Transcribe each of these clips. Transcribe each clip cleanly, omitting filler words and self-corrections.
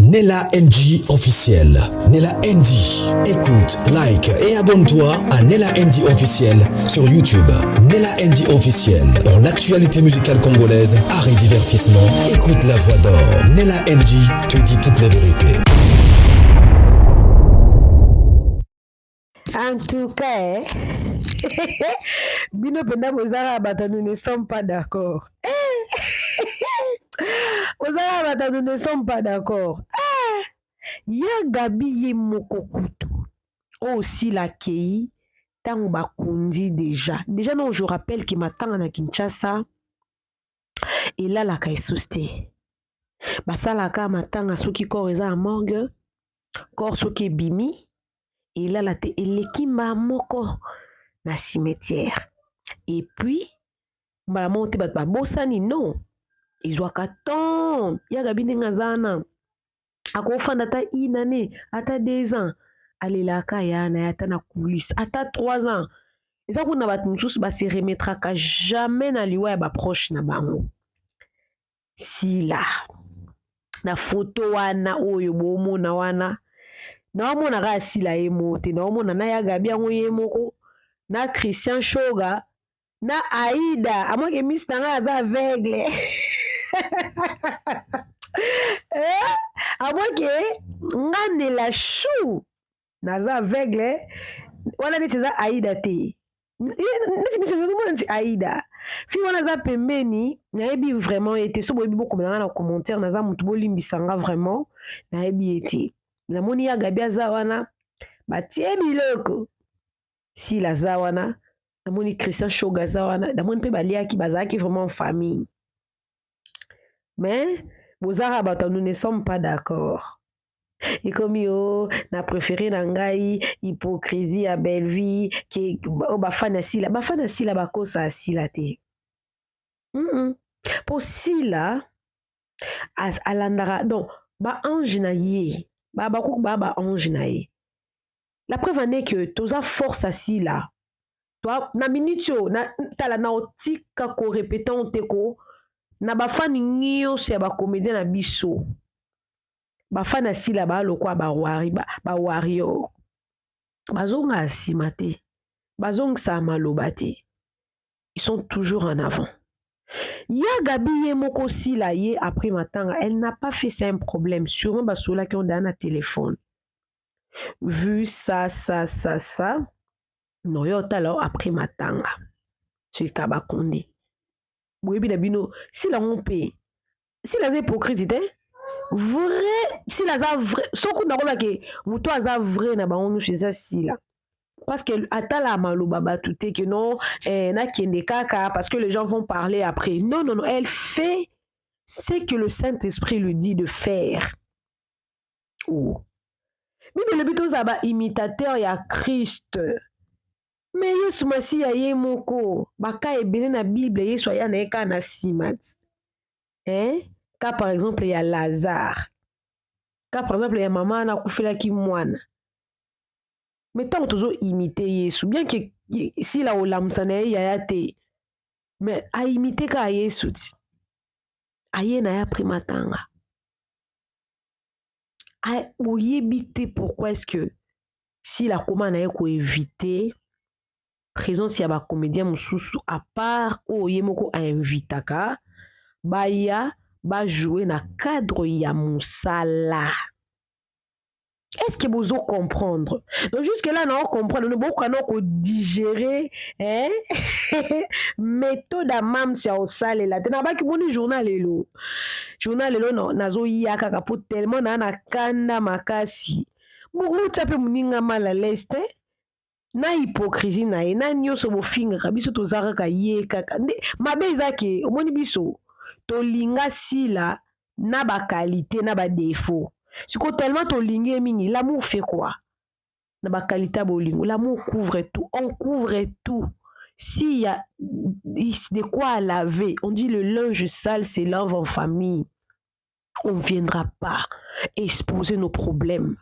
Nella NG officiel. Nella NG. Écoute, like et abonne-toi à Nella NG officiel sur YouTube. Nella NG officiel. Pour l'actualité musicale congolaise, art et divertissement, écoute la voix d'or. Nella NG te dit toute la vérité. En tout cas, Bino Penda Bozara Bata, nous ne sommes pas d'accord. Bozara Bata, nous ne sommes pas d'accord. Ya Gabi ye mokokutu. Aussi la kei, tant bakundi déjà. Déjà, non, je rappelle que matin à Kinshasa, et là, la kai souste. Basa la ka matin à ceux qui correza à morgue, corps ceux qui bimi. Et là, la te elekimba moko na cimetière. Et puis, la monte bat ba bosani non. Ils ont qu'attendre. Ya Gabi ngazana. Ako fanda ta inane, ata 2 ans. Allez la kayana, ata na coulisse, ata 3 ans. Et ça qu'on a battu tous ba se remettra ka jamais na liwa ba proche na bango. Si là. Na photo wana oyo bomo na wana. Na wamona ga sila emote, na wamona na ya Gabi yango yemoko, na Christian Shoga, na Aïda, à moins que Miss Tanga aza aveugle. À moins que ngane la chou, naza aveugle, wana ni teza Aïda te. Neti Miss Tanga nti Aïda. Fi wana za pembeni, na yebi vraiment été so boyebi beaucoup na commentaire naza mutu bolimbisanga vraiment, na yebi été. La moni ya Gabi aza wana batie biloko si la za wana la moni Christian Shoga za wana la moni pe baliaki bazaki vraiment en famille. Mais bozara bato nous ne sommes pas d'accord. Et comme yo na préféré na ngai hypocrisie à belle vie qui bafana sila bakosa sila te. Pour sila as alandara donc ba ange na ye. Ba ange na ye. La preuve en est que toza force assis là. Toi na minutio na tala na otika ko répéter on teko na ba fani ngio se ba comédien na biso. Ba fana assis là ba lokwa ba wario. Bazonga asimate. Bazong sa malobate. Ils sont toujours en avant. Ya Gabi ye moko si la ye après matin, elle n'a pas fait ça un problème. Sûrement basola qui ont donné un téléphone. Vu ça, non yo alors après matanga. C'est Kabakondi. Boyebi na bino, si la on paye, si la hypocrite vrai, si la vrai, soko na kola ke muto aza vrai na bango nous chez ça si là. Parce que atala maloba batute que non na kende kaka parce que les gens vont parler après. Non, elle fait ce que le Saint-Esprit lui dit de faire. Oh. Mais le but zaba imitateur ya Christ. Mais Yesu masi ya ye moko baka ebele na Bible Yesu ya na eka na simat. Ka par exemple ya Lazare. Ka par exemple ya maman na kufela ki mwana. Mais tant toujours imiter Yesu bien que si la olamsana ya te. Mais a imiter ka Yesu ti. Aye na ya primatanga. Oyebite pourquoi est-ce que si la commande a ko éviter présence ya ba comédien mususu à part oyemoko a invitaka baya ba jouer na cadre ya musala. Est-ce que vous allez comprendre? Donc jusque là on comprend nous beaucoup qu'on digérer méthode à mam si au sale là tena ba ki boni journal lelo non nazo yaka ka pour tellement na kanda makasi beaucoup tape muninga mala leste na hypocrisie na ye na nyoso bofinga biso tozaka ka ye kaka mabe ezake omoni biso to linga sila na ba qualité na ba défaut. Siko tellement to lingue mingi, l'amour fait quoi? Na ba qualité bolingo, l'amour couvre tout, on couvre tout. S'il y a de quoi à laver, on dit le linge sale c'est lave en famille. On ne viendra pas exposer nos problèmes.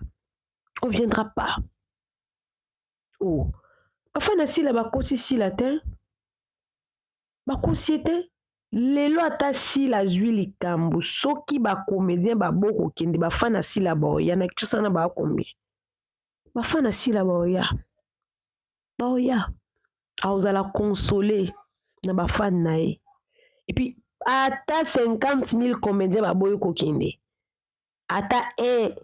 On ne viendra pas. Oh. Enfin, si la bakosi si la ten. Bakosi était. lelo ata sila zwi likambo soki bacomédien baboko kende bafana sila baoya na kisa na bacombien bafana sila baoya aozala console na bafani na ye et puis ata 50 000 comédiens baboyi kokende ata 1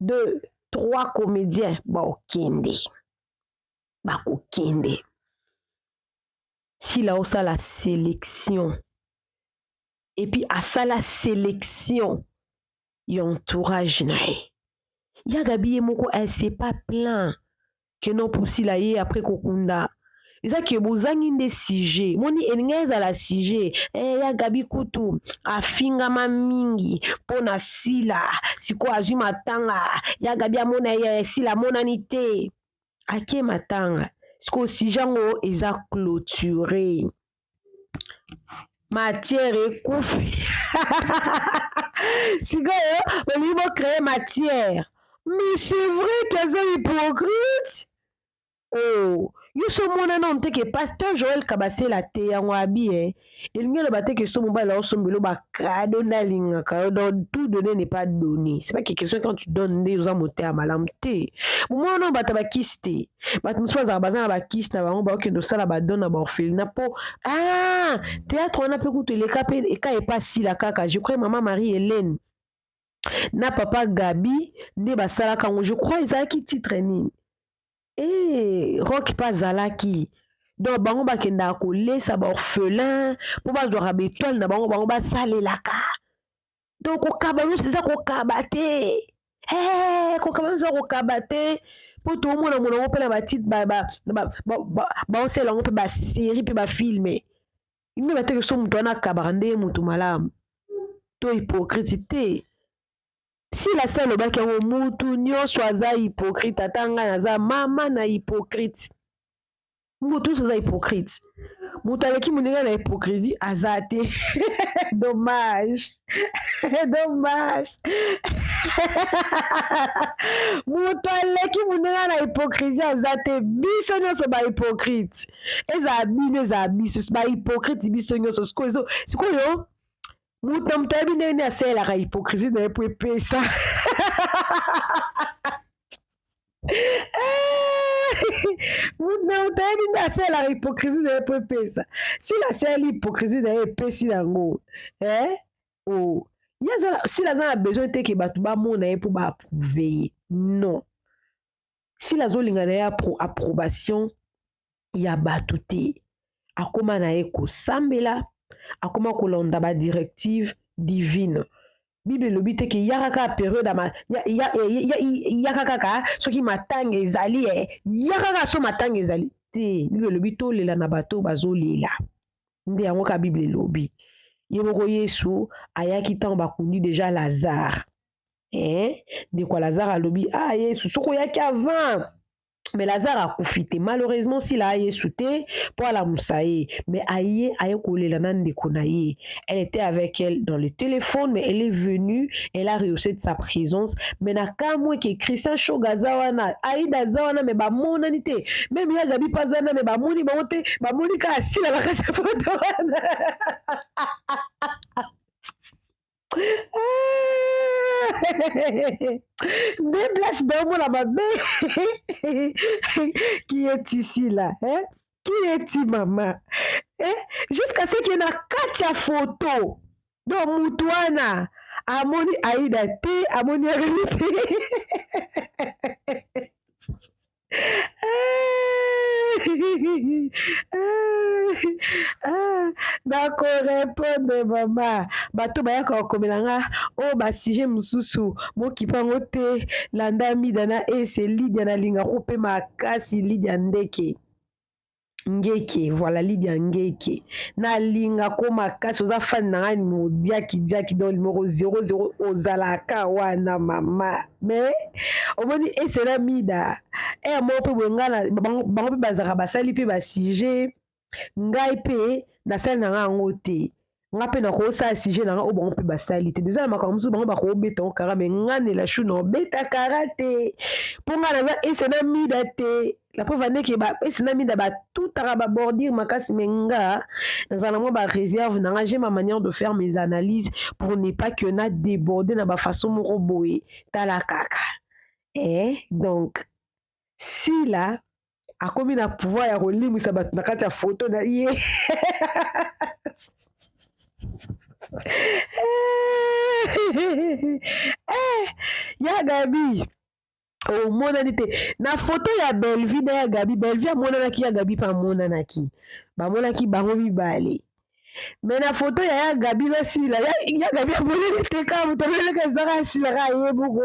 2 3 comédiens bakokende sila osala sélection et puis asala sélection ya entourage na ye ya Gabi ye moko elle s'est pas plaint que non pour sila ye après kokunda eza ke bozangi nde sujet moni elingi ezala sujet ya Gabi kutu afingama mingi mpona sila sikoyo azwi matanga ya Gabi amona ye sila amonani te ake matanga sikoyo sujet yango eza clôturé matière ekufi sikoyo olingi bocréer matière mais c'est vrai qu'eza hypocrite oh yo so mona non te ke pasteur Joël Kabasela te yango abi elingi oloba te ke so mobali aosombelo bakado nalingaka donc tout donner n'est pas donné c'est pas que question quand tu donnes nde oza motema malamu te bomona bato bakisi te bato mosusu bazala baza na bakisi na bango baokende osala badon na baorphelinat mpo théâtre wana mpe kutu eleka mpe eka epasila kaka je crois mama Marie Hélène na papa Gabi nde basalaka yango je crois ezalaki titre nini rock mpe azalaki donc bango bakendaka kolesa baorphelin mpo bazwaka betoile na bango basalelaka donc kokaba nyonso eza kokaba te kokaba nyonso eza kokaba te mpo toomona monango mpe na batitre baosala yango mpe basérie mpe bafilme ime bateke so moto wana akabaka nde ye moto malamu to hypocrite te sila se alobaki yango mutu nyonso aza hypocrite ata ngai naza mama na hypocrite mutu nyonso aza hypocrite moto aleki moninga na hypocrisie aza te dommage moto aleki moninga na hypocrisie aza te biso nyonso bahypocrite ezala bino ezala biso bahypocrite biso nyonso sikoyo moto ayebi ndenge nini asalelaka hypocrisie na ye mpo epesa moto ayebi nde asalelaka hypocrisie na ye mpo epesa sila asaleli hypocrisie na ye epesi yango sila aza na besoin te ke bato bamona ye mpo baapprouve ye non sila azolinga na ye approbation ya bato te akóma na ye kosambela akoma kolanda badirective divine bible elobi te ke yaka kaka periode yaka kaka soki matanga ezali yaka kaka so matanga ezali te bible elobi tolela na bato bazolela nde yango ka bible elobi ye moko yesu ayaki ntango bakundi deja lazare ndeko Lazare alobi yesu soki oyaki avant mais Lazare akufi te malheureusement sila ayesu te mpo alamusa ye mais aye kolela na ndeko na ye elle était avec elle dans le téléphone mais elle est venue elle a rehaussé de sa présence mais na kamwe ke Christian Shoga aza wana Aïda aza wana mais bamonani te même ya Gabi mpe aza wana mais bamoni bango te bamoni kaka sila na kati ya foto wana des places d'omona mabe qui est ici là qui est-il maman jusqu'à ce qu'il y ait na kati ya photo donc mutu wana amoni Aïda te amoni Areli te nakorépondre mama bato bayaka kokomela nga oyo basuje mosusu mokipa yango te landa mida na ese Lydia nalingako mpe makasi Lydia ngeke voilà Lydia ngeke nalingako makasi oza fani na ngai modiaki donc numéro 00 ozalaka wana mama mais omoni ese na mida moko mpe boye ngai bango mpe bazalaka basali mpe basuje ngai mpe nasali na ngai yango te nga mpe nakosala sujet na nga oyo bango mpe basali te eza na makambo mosusu bango bakobeta ngo kara me nga nela shu na obeta kara te mpo nga naza ese na mida te La preuve est que c'est nami da tout araba bordir makasi menga dans un moment ba réserve na j'ai ma manière de faire mes analyses pour ne pas que na déborder na ba façon moko boye tala kaka. Et donc si là a komi na pouvoir ya kolimwisa bato na kati ya photo na ye ya Gabi omonani te na photo ya Belvi na ya Gabi. Belvi amonanaki ya Gabi mpe amonanaki bamonaki bango mibale, me na photo ya Gabi na Sila ya Gabi amonani te kaka moto amoneleka ezaka ya Sila kaka ye moko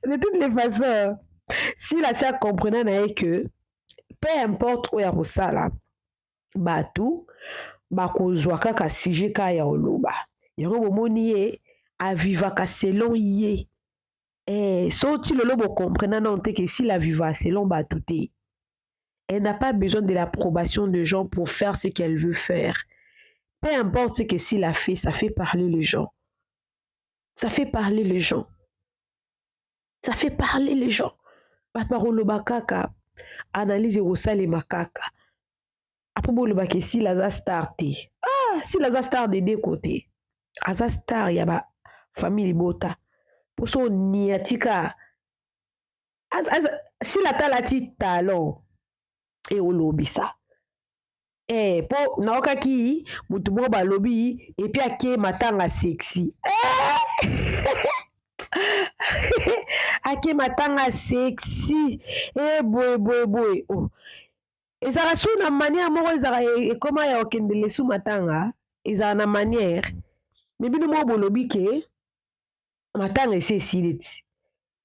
de toutes les façons si la sœur comprenait que peu importe où ya kosala bato bakozwa kaka sujet ka ya oloba yango bomoni ye avivaka selon ye so ti lolo bokomprena non te que si la viva selon bato te, elle n'a pas besoin de l'approbation de gens pour faire ce qu'elle veut faire. Peu importe ce que s'il a fait, ça fait parler les gens. Ça fait parler les gens. Ça fait parler les gens. Batbarolo bakaka, analyse rosale makaka. Après bolo bake si la star te. Ah, si la star des deux côtés. Asa star yaba famille bota. Pour son niatika. Si la talati talon et olobisa. Po naokaki mutu moko balobi et puis ake matanga sexy. Ake matanga sexy. Boy. Oh. Ezara sou na manière moko ezara ekoma ya okendele sou matanga. Ezara na manière. Mais bino moko bolobi ke matanga esi esili ti.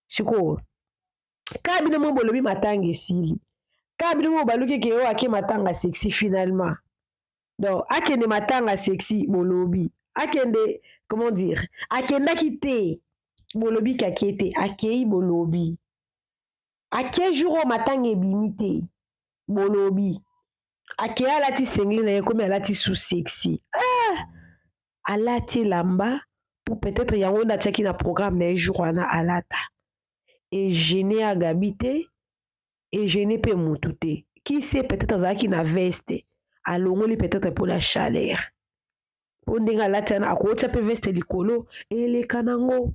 Siko. Ka bino moko bolobi matanga esili. Kabili mo baluki ke o ake matanga sexy finalement. Donc akende matanga sexy bolobi. Akende comment dire? Akenda kite bolobi kakete akei bolobi. Ake jour matanga ebimite bolobi. Ake alati sengli na yekomi alati sous sexy. Ah! Alati lamba pour peut-être yango na tchaki na programme na jour wana alata. Et gêné à Gabité. Et je n'ai pas moutouté. Qui sait peut-être Zaki na veste. Alongoli peut-être pour la chaleur. Pour n'enga latana à quoi peut veste likolo et les kanango.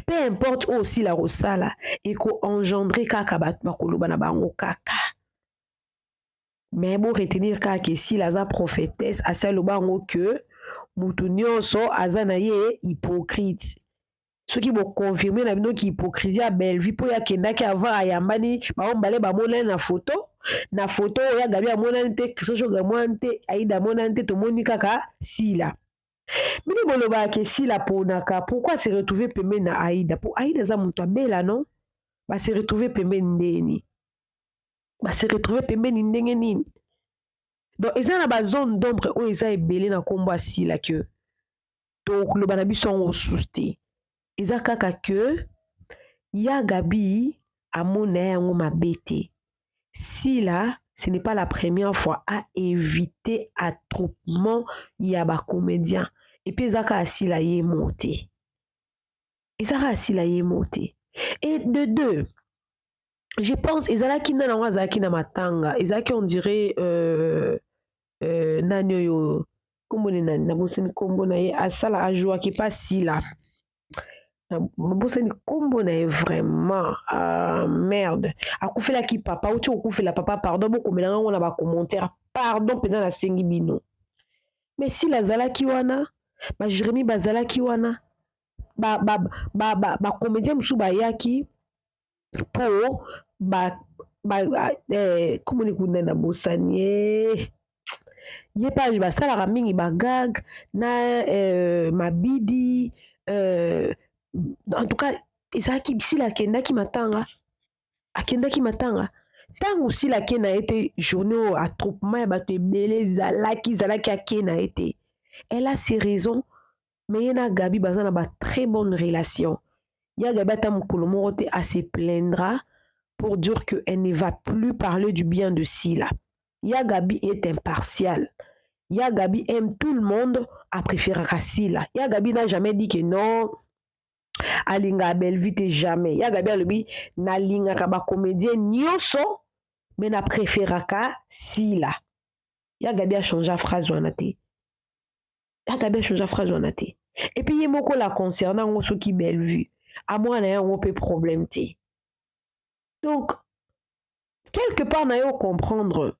Peu importe aussi la rosala et ko engendrer kaka bakolo bana bango kaka. Mais bon retenir kaka si la prophétesse a celle bango que moutounio so azanaye hypocrite. Ceux qui vont confirmer la qui hypocrisie à Belvi pour ya kenda ki avoir ayambani ba ombale ba mona na photo ya Gabi amona nte kisojo gamwante aida mona nte to moni kaka Sila. Mini boloba ke Sila ponaka pourquoi se retrouver pembe na Aïda pour Aïda za muto bela non ba se retrouver pembe ndeni ba se retrouver pembe ndenge nini. Donc eza na ba zone d'ombre o eza ebele na kombo Sila que to lo bana biso on souste. Eza kaka que ya Gabi amona yango mabete. Sila, ce n'est pas la première fois à éviter attroupement ya ba comédien. Et puis eza kaka Sila ye monté. Eza kaka Sila ye monté. Et de deux, je pense ezalaki na nango azalaki na matanga. Ezalaki on dirait nani yo kombo ne nani na boseni kombo na ye asala ajoa ki pas Sila. Bosani kombo na vraiment merde akufela ki papa ou tu okufela papa pardon boko melanga ngona ba commentaire pardon pena na sengi bino mais si la zalaki wana ba Jérémy bazalaki wana ba comédien musu ba yaki po comment ni kuna na bosani ye page ba sala mingi ba gag na mabidi en tout cas ezalaki Sila akendaki matanga ntango Sila akena ete journée attroupement ya bato ebele ezalaki akena ete elle a ses raisons mais ye na Gabi baza na ba très bonne relation ya Gabi ata mokolo moko te a se plaindra pour dire que elle ne va plus parler du bien de Sila. Ya Gabi est impartial Ya Gabi aime tout le monde, a préféré Sila. Ya Gabi n'a jamais dit que non, alinga belle vite jamais. Ya Gabi alobi na linga ka ba comédien nyonso, mais na préféré Sila. Ya Gabi a changé la phrase wana te. Ya Gabi a changé la phrase wana te. Et puis il moko la concernant on qui belle vue. À moi na un peu problème te. Donc quelque part na yo comprendre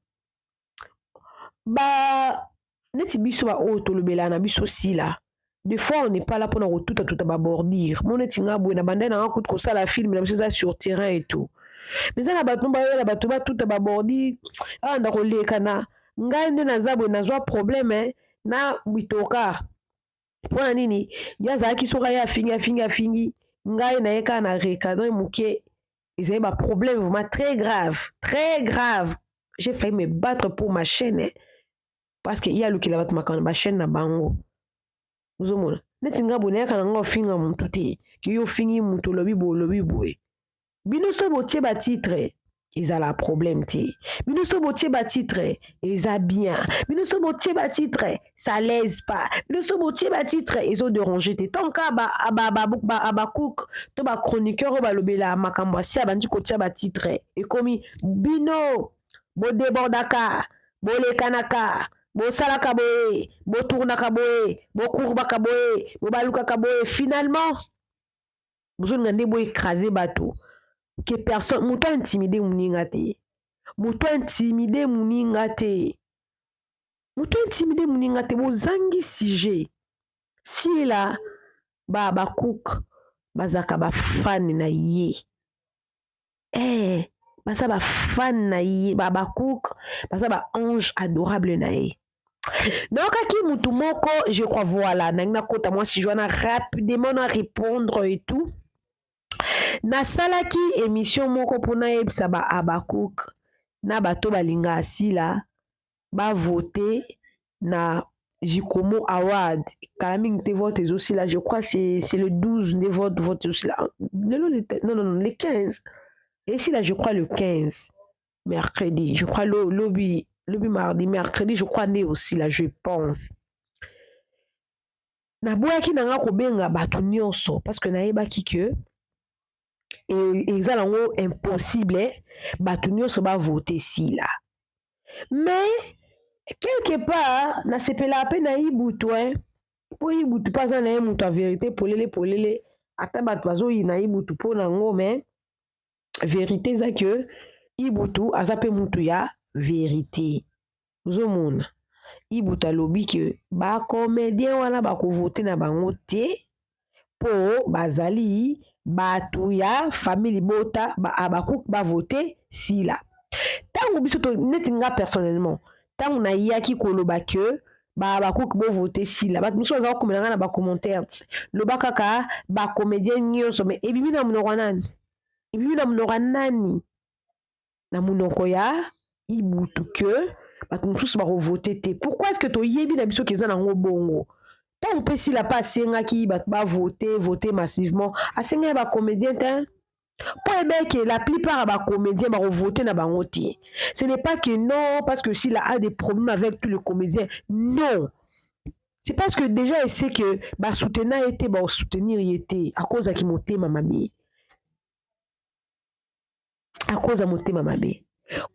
ba neti biso ba o tolobela na biso Sila. Des fois on n'est pas là pour nous tout à bordir. Mon neti nga bo na banda na ko ko sala film na biso sur terrain et tout. Mais ça na bato ba yo na bato ba tout à bordi ah ndako lekana ngai nde nazabwe nazwa problème na bitoka. Pona nini yazaki soka ya fingi ngai na yeka na recadrer muke ils avaient un problème vraiment très grave. J'ai failli me battre pour ma chaîne hein, parce que il y a le qui la bat ma chaîne na bango. Vous avez neti nga boné kana nga finga muntu te ki yo fingi muntu lobi boye. Bino so botie ba titre ils ont la problème te. Bino so botie ba titre ils a bien. Bino so botie ba titre ça l'aise pas. Bino so botie ba titre ils ont dérangé te. Tant ka ba cook to ba chroniqueur ba lobela makambo si abandi ko tia ba titre et komi bino bo débordaka bo lekanaka bo salaka boye bo tournaka boye bo courbaka boye bo balukaka boye finalement vous ngande bo écraser bateau que personne muto intimidé muninga te muto intimidé muninga bo zangi sujet si la ba cook bazaka ba fan na ye basa ba fan na ye ba cook basa ba ange adorable na ye. Donc aki mutu moko je crois voilà na kota moi si je dois rapidement répondre et tout na salaki émission moko pona yebisa ba Abakouk na bato balinga Sila ba voter na Jikomo Award kalaming te vote aussi là je crois c'est le 12 des vote aussi là non le 15 et si là je crois le 15 mercredi je crois lobby mardi mercredi je crois né aussi là je pense na boyaki nanga kobenga bato nyonso parce que nayebaki que et exactement impossible bato nyonso ba voter Sila mais quelque part na sepela pe na ibutu po ibutu pas na mutu a vérité polele ata bato bazo na ibutu po na ngo mais vérité za que ibutu aza pe mutu ya vérité zomona ibutu alobi que ba comédien wana ba ko voter na bango te po bazali bato ya famille bota ba Abakouk ba voter Sila tango biso to neti nga personnellement tango na yaki koloba que ba Abakouk bo voter Sila bato biso za ko menanga na ba commentaire loba kaka ba comédien nyonso mais ebimi na munoko nani na munoko ya ibutu que bato mosusu ba ko voter te pourquoi est-ce que to yebi na biso keza nango bongo tant pe Sila pas sengaki bato ba voter massivement asenga ba comédien te pour que la plupart des comédiens vont voter dans bango te. Ce n'est pas que non parce que Sila a des problèmes avec tous les comédiens. Non. C'est parce que déjà il sait que ba soutenir était ba soutenir était à cause qui monter mamabe. À cause monter mamabe.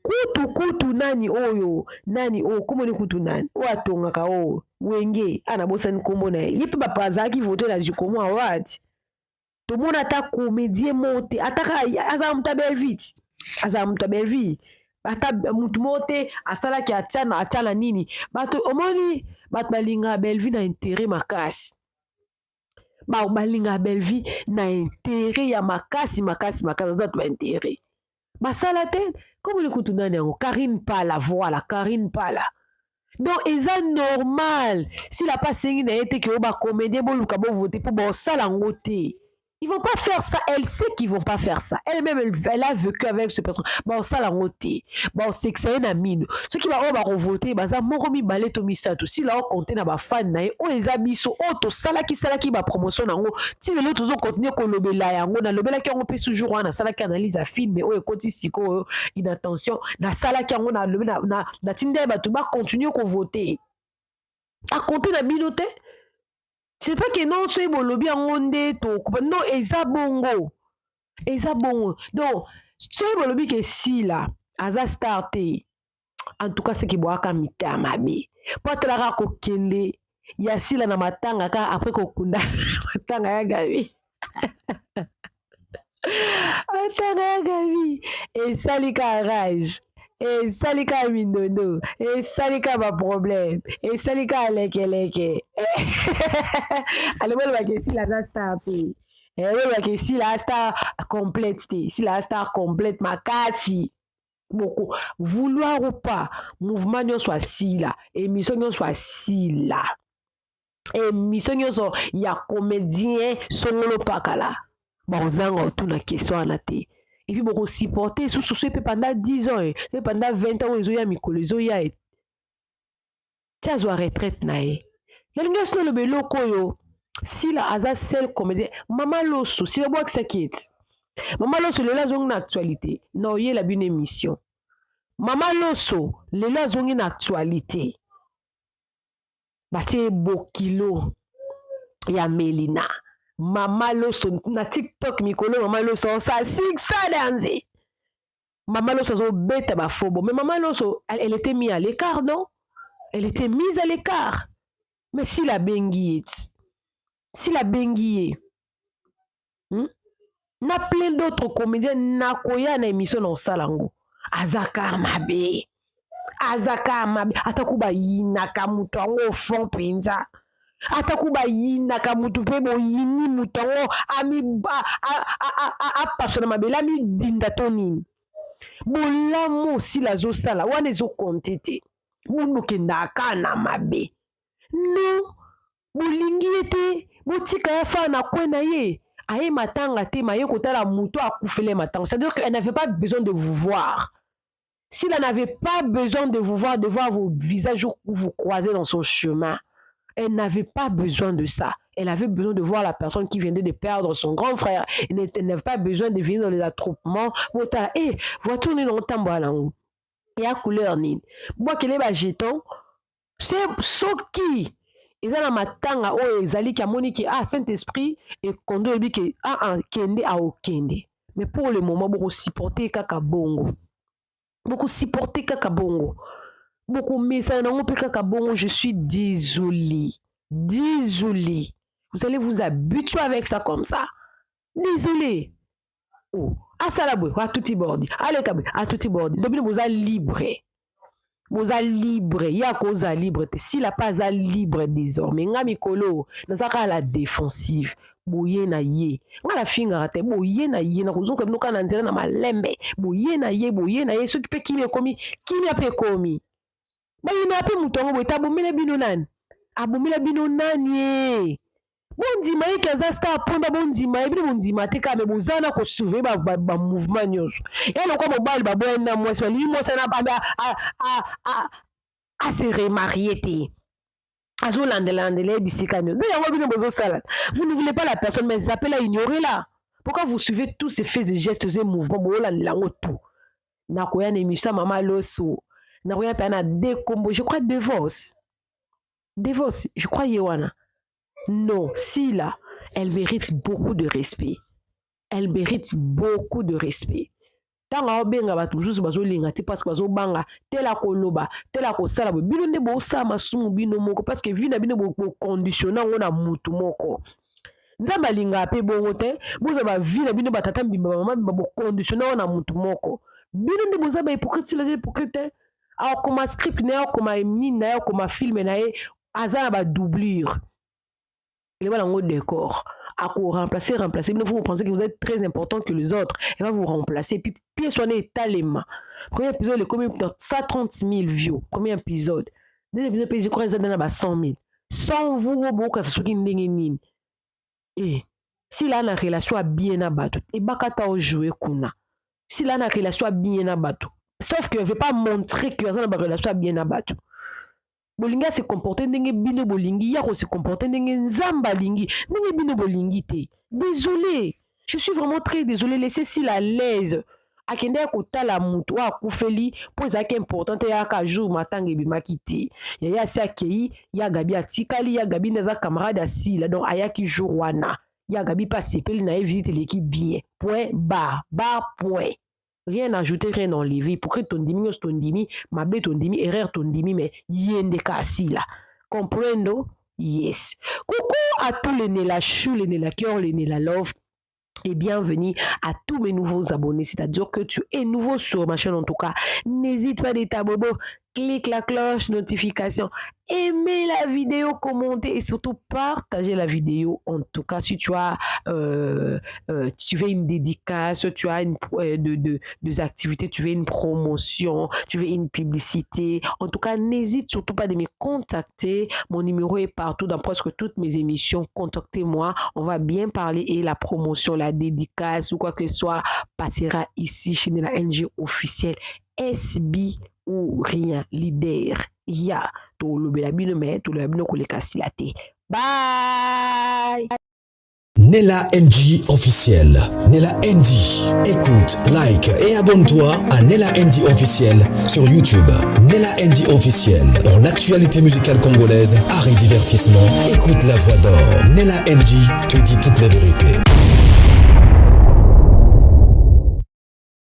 Kutu nani oyo comment ni kutu nani o atongaka o wenge ana bosa ni kombo na ye pe ba pazaki voter na Jikomo Award. Tout le monde a comédien monté ataka aza muta belvite aza muta belvi ata mutu monté asala ki atiana nini bato omoni bato balinga belvi na intérêt makasi balinga belvi na intérêt ya makasi aza to ba intérêt basala te comme ni kutu nani yango Karine Pala voilà Karine Pala donc eza normal si la pas sengi na été que ba comédien bo luka bo voter pour bo sala ngo te. Ils vont pas faire ça. Elle sait qu'ils vont pas faire ça. Elle-même, elle a vécu avec ce personne. Bon, ça l'a voté. Bon, c'est que ça est un mine. Ce qui va voter, bah, ça m'a remis balé to misato. Si là, on compte na ba fan na, on les abisso, auto, sala qui ba promotion na ngo. Si les autres ont continué qu'on lobela yango, na lobela qui on peut toujours na sala qui analyse à film, mais on est côté siko, inattention, na sala qui on a na tinde ba tout ba continuer qu'on voter. à compter na bino te. C'est pas que non soy bolobi ngonde to non eza bongo donc soy bolobi que si là aza starté en tout cas c'est qui boaka mita mabe po traka ko kende ya sila na matanga ka après ko kunda matanga ya gabi matanga ya gabi et salika rage et salika mindondo et salika ba problème et salika leke alors moi va que si la star puis et moi va que si la star complète si la star complète makasi beaucoup vouloir ou pas mouvement non soit si là émission non soit si là émission non soit il y a comédien songolo pakala bon zango tout na question anate et puis beaucoup supporter sous pendant 10 ans et pendant 20 ans ils ont ya mikolo ils ont ya tia zo retraite na e yalinga sino le beloko yo si la aza seul comédien mama loso si le bois que ça quitte mama loso le la zong na actualité non y la une émission mama loso le la zong na actualité batie bokilo ya Melina mama loso na TikTok mikolo mama loso ça ça danser mama loso zo bête ba fobo mais mama loso elle était mise à l'écart non elle était mise à l'écart mais si la bengi na plein d'autres comédiens na koya na émission na salango azaka mabe atakuba yina kamuto ngo fond penza atakuba yina kamuto pe bo yini mutongo ami a pasona mabe la mi dinda tonini bolamo si la zo sala wana zo kontete mundu kenda kana mabe no bolingi ete botika ya fa na kwena ye aye matanga te maye kotala muto akufele matanga c'est-à-dire qu'elle n'avait pas besoin de vous voir. S'il n'avait pas besoin de vous voir, de voir vos visages vous croiser dans son chemin, elle n'avait pas besoin de ça. Elle avait besoin de voir la personne qui venait de perdre son grand frère. Elle n'avait pas besoin de venir dans les attroupements. Eh, vois-tu, nous longtemps, il y a couleur, ni. Moi, quel est ma jeton? C'est ce qui. Ils ont matanga o ezali ki amoni ki Saint-Esprit et kondo bi ki kende a okende. Mais pour le moment, beaucoup supporter kaka bongo. Beaucoup supporter kaka bongo. Beaucoup message non pe kaka bongo, je suis désolé. Désolé. Vous allez vous habituer avec ça comme ça. Désolé. Oh, asalabwe wa tuti bordi. Allez kabwe a tuti bordi. Depuis vous êtes libre. Vous êtes libre, il y a cause à libre. Si la pas à libre désormais, nga mikolo, nazaka la défensive. Boye na ye. Nga la finga rate, boye na ye. Na kuzunga mnoka na nzela na malembe. Boye na ye. Ce qui peut qui me komi, qui me peut komi. Ba yina ape mutongo boye tabomela bino nani. Abomela bino nani. Bondima ye kaza star ponda bondima ye bino bondima te kame bozana ko surveiller ba mouvement nyonso. Ya lokwa mobali ba boye na mwasi li mwasi na ba a se remarier te. Azo landela bisika nyo. D'ailleurs bino bozo sala. Vous ne voulez pas la personne mais appelez à ignorer là. Pourquoi vous suivez tous ces faits et gestes et mouvements bo landela tout. Na koya na émission mama loso. Na koya pa na décombo, je crois divorce. Divorce, je crois yewana. Non, si là, elle mérite beaucoup de respect. Elle mérite beaucoup de respect. Tanga obenga batu juste bazo linga te parce que bazo banga tela ko loba tela ko sala bino ne bo sa masumu bino moko parce que vina bino bo conditionnant on a mutu moko. Nzamba linga pe bongo te boza ba vina bino batata mbimba mama bo conditionnant on a mutu moko. Bino ne boza ba hypocrite les hypocrite. Alors comme script na comme mine na comme film na e azana ba doublure. Il va dans le décor. À remplacer. Vous pensez que vous êtes très important que les autres. Elle va vous remplacer. Puis, pied soigné talent. Premier épisode, il y a 130 000 views. Premier épisode. Deuxième épisode, je crois qu'il y a 100 000. Sans vous, vous, ça et si là, la relation a bien abattu, et bakata au jouer kuna. Si là, la relation a bien abattu. Sauf que je ne vais pas montrer que la relation a bien abattu. Bolinga se comporter ndenge bino bolingi ya ko se comporter ndenge nzamba lingi ndenge bino bolingi te. Désolé, je suis vraiment très désolé. Laissez si la l'aise akende kotala mutu akufeli po ezalaki importante yaka jour matanga ebimaki te yaya asi akei ya Gabi atikali ya Gabi neza camarade asila donc ayaki jour wana ya Gabi pa sepeli na ye visite l'équipe bien point bas point rien ajouter rien enlever pour que ton dimi mabe ton dimi erreur ton dimi mais yende ka asila comprendo yes coucou à tous les Nela chou les Nela cœur les Nela love et bienvenue à tous mes nouveaux abonnés. C'est-à-dire que tu es nouveau sur ma chaîne en tout cas. N'hésite pas d'être abonné. Clique la cloche, notification, aimez la vidéo, commentez et surtout partagez la vidéo. En tout cas, si tu as tu veux une dédicace, tu as des activités, tu veux une promotion, tu veux une publicité. En tout cas, n'hésite surtout pas de me contacter. Mon numéro est partout dans presque toutes mes émissions. Contactez-moi, on va bien parler et la promotion, la dédicace ou quoi que ce soit passera ici chez Nela NG officiel SB ou rien leader ya to le belabino mais to le belabino koleka silate. Bye. Nela NG officiel. Nela NG. Écoute, like et abonne-toi à Nela NG officiel sur YouTube. Nela NG officiel. Pour l'actualité musicale congolaise, art et divertissement, écoute la voix d'or. Nela NG te dit toutes les vérités.